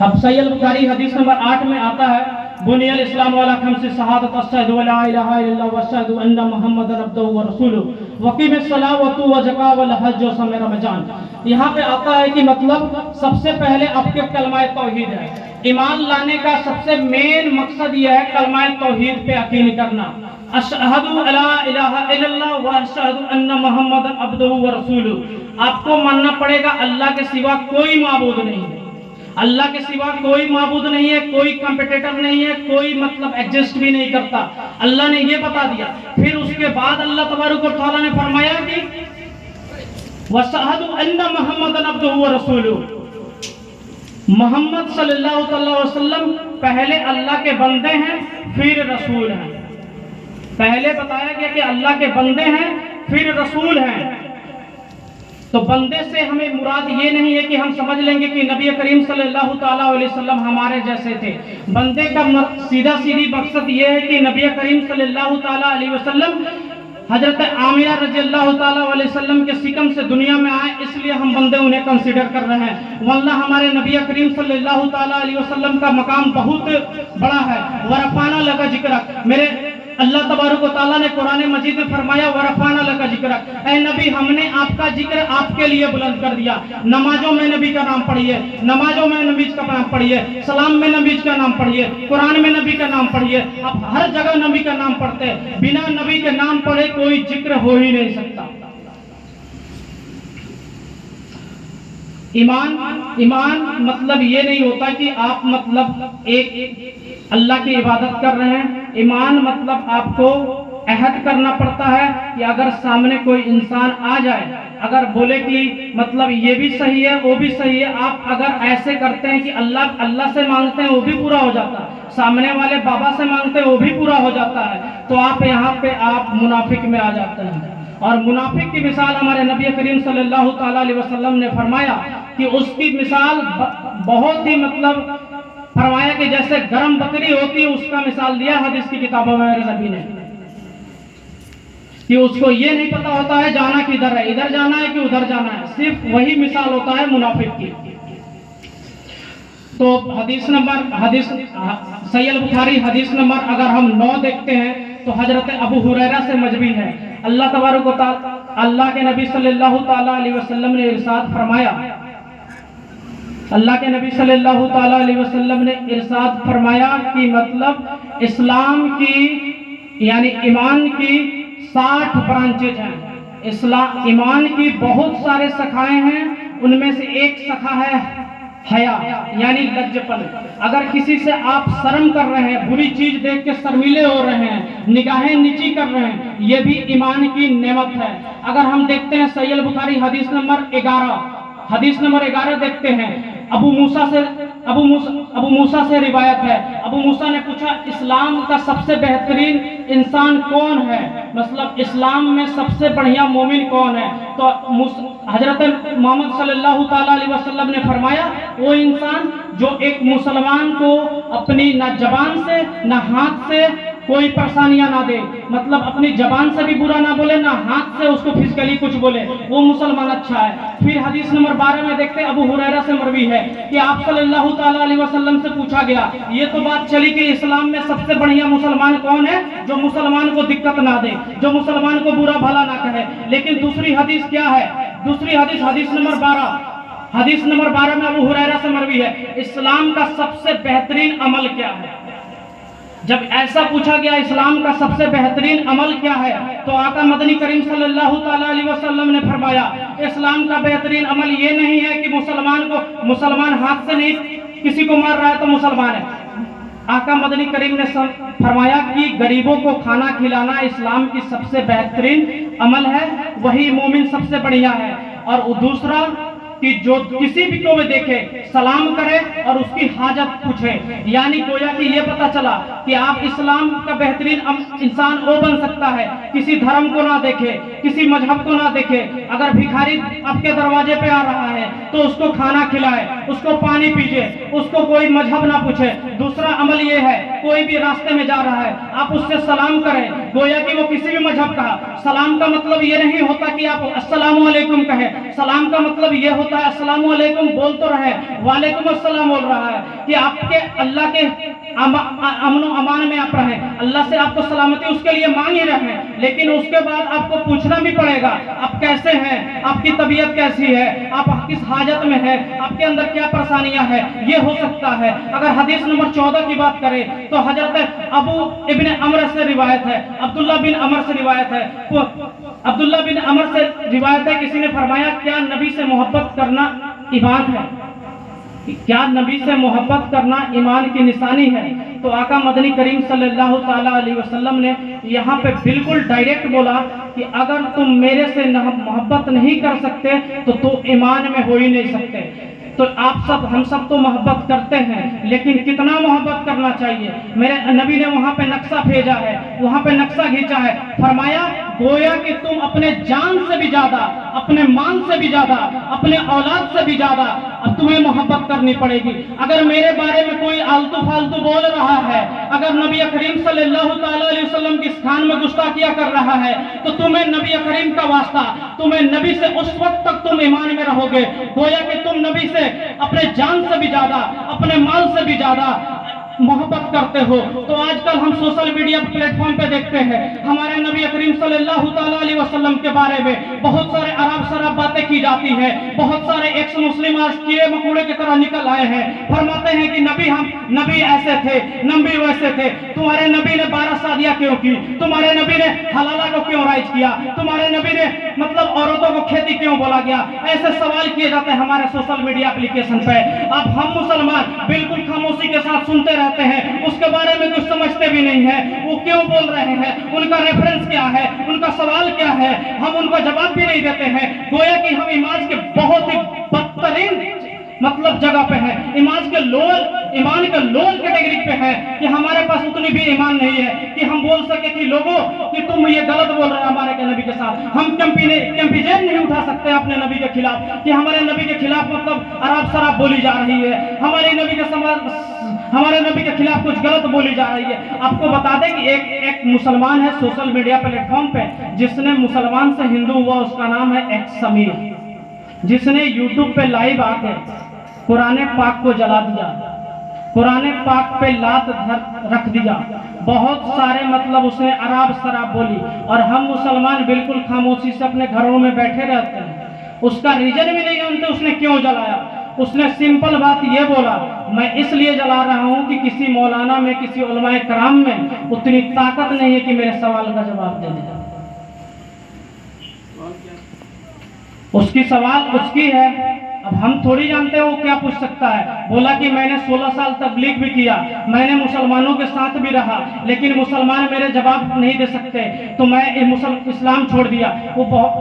8 सहीह बुखारी हदीस नंबर 8 में आता है, बुनियल इस्लाम वाला खमसे शहादत अशहदु अला इलाहा इल्लल्लाह व अशहदु अन्ना मुहम्मदन अब्दुहु व रसूलुहु व क़ीमिस सलावतु व ज़कात वल हज व सम रमजान। यहाँ पे आता है कि मतलब सबसे पहले आपके कलमा तौहीद है। ईमान लाने का सबसे मेन मकसद यह है कलमा तौहीद पे यकीन करना। अशहदु अला इलाहा इल्लल्लाह व अशहदु अन्ना मुहम्मदन अब्दुहु व रसूलुहु। आपको मानना पड़ेगा अल्लाह के सिवा कोई माबूद नहीं है, अल्लाह के सिवा कोई माबूद नहीं है, कोई कंपटीटर नहीं है, कोई मतलब एग्जिस्ट भी नहीं करता। अल्लाह ने ये बता दिया। फिर उसके बाद अल्लाह तबारक व तआला ने फरमाया कि वशहदु अन्ना मुहम्मदन अब्दुहु व रसूलुहु। मोहम्मद सल्लल्लाहु अलैहि वसल्लम पहले अल्लाह के बंदे हैं, फिर रसूल हैं। पहले बताया गया कि अल्लाह के बंदे हैं, फिर रसूल हैं। तो बंदे से हमें मुराद ये नहीं है कि हम समझ लेंगे कि नबी करीम सल्लल्लाहु ताला अलैहि वसल्लम हमारे जैसे थे। बंदे का सीधा सीधी मकसद ये है कि नबी करीम सल्लल्लाहु ताला अलैहि वसल्लम हजरत आमिना रज़ियल्लाहु ताला अलैहि वसल्लम के सिकम से दुनिया में आए, इसलिए हम बंदे उन्हें कंसीडर कर रहे हैं। वल्लाह हमारे नबी करीम सल्लल्लाहु ताला अलैहि वसल्लम का मकाम बहुत बड़ा है। वरफाना लगा जिक्र, मेरे अल्लाह तबारक व तआला ने कुरान मजीद में फरमाया वरफाना लका जिक्र, ऐ नबी हमने आपका जिक्र आपके लिए बुलंद कर दिया। नमाजों में नबी का नाम पढ़िए, नमाजों में नबी का नाम पढ़िए, सलाम में नबी का नाम पढ़िए, कुरान में नबी का नाम पढ़िए। आप हर जगह नबी का नाम पढ़ते हैं। बिना नबी के नाम पढ़े कोई जिक्र हो ही नहीं सकता। ईमान मतलब ये नहीं होता कि आप मतलब एक अल्लाह की इबादत कर रहे हैं। ईमान मतलब आपको अहद करना पड़ता है कि अगर सामने कोई इंसान आ जाए, अगर बोले कि मतलब ये भी सही है वो भी सही है, आप अगर ऐसे करते हैं कि अल्लाह से मांगते हैं वो भी पूरा हो जाता है, सामने वाले बाबा से मांगते हैं वो भी पूरा हो जाता है, तो आप यहाँ पे आप मुनाफिक में आ जाते हैं। और मुनाफिक की मिसाल हमारे नबी करीम सल्लल्लाहु ताला अलैहि वसल्लम ने फरमाया कि उसकी मिसाल बहुत ही मतलब फरमाया कि जैसे गरम बकरी होती है उसका मिसाल दिया हदीस की किताबों में मेरे नबी ने, कि उसको ये नहीं पता होता है जाना किधर है, इधर जाना है कि उधर जाना है। सिर्फ वही मिसाल होता है मुनाफिक की। तो हदीस सहीह बुखारी हदीस नंबर अगर हम 9 देखते हैं तो हजरत अबू हुरैरा से मजबी है। अल्लाह तबारक व तआला अल्लाह के नबी सल्लल्लाहु ताला अलैहि वसल्लम ने इरशाद फरमाया, अल्लाह के नबी सल्लल्लाहु ताला अलैहि वसल्लम ने इरशाद फरमाया कि मतलब इस्लाम की यानी ईमान की 60 ब्रांचेज हैं। ईमान की बहुत सारे शाखाएं हैं, उनमें से एक शाखा है हया यानी लज्जपन। अगर किसी से आप शर्म कर रहे हैं, बुरी चीज देख के शर्मिले हो रहे हैं, निगाहें नीची कर रहे हैं, ये भी ईमान की नेमत है। अगर हम देखते हैं सहीह बुखारी हदीस नंबर 11 देखते हैं, अबू मूसा से रिवायत है। अबू मूसा ने पूछा इस्लाम का सबसे बेहतरीन इंसान कौन है, मतलब इस्लाम में सबसे बढ़िया मोमिन कौन है? तो हजरत मोहम्मद सल्लल्लाहु ताला अलैहि वसल्लम ने फरमाया वो इंसान जो एक मुसलमान को अपनी ना जबान से ना हाथ से कोई परेशानियां ना दे, मतलब अपनी जबान से भी बुरा ना बोले, ना हाथ से उसको फिजिकली कुछ बोले, वो मुसलमान अच्छा है। फिर हदीस नंबर 12 में देखते हैं अबू हुरैरा से मरवी है कि आप सल्लल्लाहु ताला अलैहि वसल्लम से पूछा गया, ये तो बात चली कि इस्लाम में सबसे बढ़िया मुसलमान कौन है, जो मुसलमान को दिक्कत ना दे, जो मुसलमान को बुरा भला ना कहे। लेकिन दूसरी हदीस क्या है? दूसरी हदीस नंबर 12 में अबू हुरैरा से मरवी है, इस्लाम का सबसे बेहतरीन अमल क्या है? जब ऐसा पूछा गया इस्लाम का सबसे बेहतरीन अमल क्या है, तो आका मदनी करीम सल्लल्लाहु ताला अलैहि वसल्लम ने फरमाया इस्लाम का बेहतरीन अमल ये नहीं है कि मुसलमान हाथ से नहीं किसी को मार रहा है तो मुसलमान है। आका मदनी करीम ने फरमाया कि गरीबों को खाना खिलाना इस्लाम की सबसे बेहतरीन अमल है, वही मोमिन सबसे बढ़िया है। और दूसरा कि जो किसी भी को भी देखे सलाम करे और उसकी हाजत पूछे, यानी गोया कि ये पता चला कि आप इस्लाम का बेहतरीन इंसान वो बन सकता है किसी धर्म को ना देखे, किसी मजहब को ना देखे। अगर भिखारी आपके दरवाजे पे आ रहा है तो उसको खाना खिलाए, उसको पानी पीजिए, उसको कोई मजहब ना पूछे। दूसरा अमल ये है कोई भी रास्ते में जा रहा है आप उससे सलाम करें, गोया कि वो किसी भी मजहब का। सलाम का मतलब ये नहीं होता कि आप अस्सलामु अलैकुम कहे, सलाम का मतलब ये होता होता है अस्सलाम वालेकुम बोल तो रहे, वालेकुम अस्सलाम बोल रहा है कि आपके अल्लाह के अमन अमान में आप रहें, अल्लाह से आपको सलामती उसके लिए मांग ही रहे हैं, लेकिन उसके बाद आपको पूछना भी पड़ेगा आप कैसे हैं, आपकी तबीयत कैसी है, आप किस हाजत में है, आपके अंदर क्या परेशानियां हैं, ये हो सकता है। अगर हदीस नंबर 14 की बात करें तो हजरत अबू इब्न अमर से रिवायत है, अब्दुल्ला बिन अमर से रिवायत है, अब्दुल्ला बिन अमर से रिवायत है, किसी ने फरमाया क्या नबी से मोहब्बत करना ईमान है, क्या नबी से मोहब्बत करना ईमान की निशानी है? तो आका मदनी करीम सल्लल्लाहु ताला अलैहि वसल्लम ने यहाँ पे बिल्कुल डायरेक्ट बोला कि अगर तुम मेरे से मोहब्बत नहीं कर सकते तो तुम ईमान में हो ही नहीं सकते। तो आप सब हम सब तो मोहब्बत करते हैं, लेकिन कितना मोहब्बत करना चाहिए? मेरे नबी ने वहाँ पे नक्शा भेजा है, वहाँ पे नक्शा खींचा है, फरमाया गोया कि तुम अपने जान से भी ज्यादा, अपने मान से भी ज्यादा, अपने औलाद से भी ज्यादा अब तुम्हें मोहब्बत करनी पड़ेगी। अगर मेरे बारे में कोई आलतू फालतू बोल रहा है, अगर नबी करीम सल्लल्लाहु ताला अलैहि वसल्लम की स्थान में गुस्ताखियां कर रहा है, तो तुम्हें नबी करीम का वास्ता, तुम्हें नबी से उस वक्त तक तुम ईमान में रहोगे गोया कि तुम नबी से अपने जान से भी ज्यादा, अपने माल से भी ज्यादा मोहब्बत करते हो। तो आजकल हम सोशल मीडिया प्लेटफॉर्म पे देखते हैं हमारे नबी करीम सल्लल्लाहु ताला अलैहि वसल्लम के बारे में बहुत सारे अराब शराब बातें की जाती है, बहुत सारे एक्स मुस्लिम आज कीड़े मकोड़े की तरह निकल आए हैं, फरमाते हैं कि नबी ऐसे थे, नबी वैसे थे, तुम्हारे नबी ने 12 शादियां क्यों की, तुम्हारे नबी ने हलाला को क्यों राइज किया, तुम्हारे नबी ने मतलब औरतों को खेती क्यों बोला गया, ऐसे सवाल किए जाते हैं हमारे सोशल मीडिया एप्लीकेशन पे। अब हम मुसलमान बिल्कुल खामोशी के साथ सुनते रहते हैं, उसके बारे में कुछ समझते भी नहीं है, वो क्यों बोल रहे हैं, उनका रेफरेंस क्या है, उनका सवाल क्या है, हम उनको जवाब भी नहीं देते हैं। गोया कि हम ईमान के बहुत ही बदतरीन मतलब जगह पे है, ईमान के लोअर कैटेगरी पे है कि हमारे पास उतनी भी ईमान नहीं है कि हम बोल सके कि लोगों कि तुम ये गलत बोल रहे हो हमारे के नबी के साथ। हम कैंपेन नहीं उठा सकते अपने नबी के खिलाफ कि हमारे नबी के खिलाफ मतलब अराब शराब बोली जा रही है, हमारे नबी के खिलाफ कुछ गलत बोली जा रही है। आपको बता दें कि एक मुसलमान है सोशल मीडिया प्लेटफॉर्म पे जिसने मुसलमान से हिंदू हुआ, उसका नाम है एक्स समीर, जिसने यूट्यूब पे लाइव आके कुरान पाक को जला दिया, कुरान पाक पे लात रख दिया, बहुत सारे मतलब उसने अराब शराब बोली, और हम मुसलमान बिल्कुल खामोशी से अपने घरों में बैठे रहते हैं। उसका रीजन भी नहीं जानते उसने क्यों जलाया। उसने सिंपल बात ये बोला, मैं इसलिए जला रहा हूं कि किसी मौलाना में, किसी उलमाए कराम में उतनी ताकत नहीं है कि मेरे सवाल का जवाब दे दे। उसकी सवाल उसकी है, अब हम थोड़ी जानते हैं वो क्या पूछ सकता है। बोला कि मैंने 16 साल तबलीग भी किया, मैंने मुसलमानों के साथ भी रहा, लेकिन मुसलमान मेरे जवाब नहीं दे सकते, तो मैं इस्लाम छोड़ दिया। वो बहुत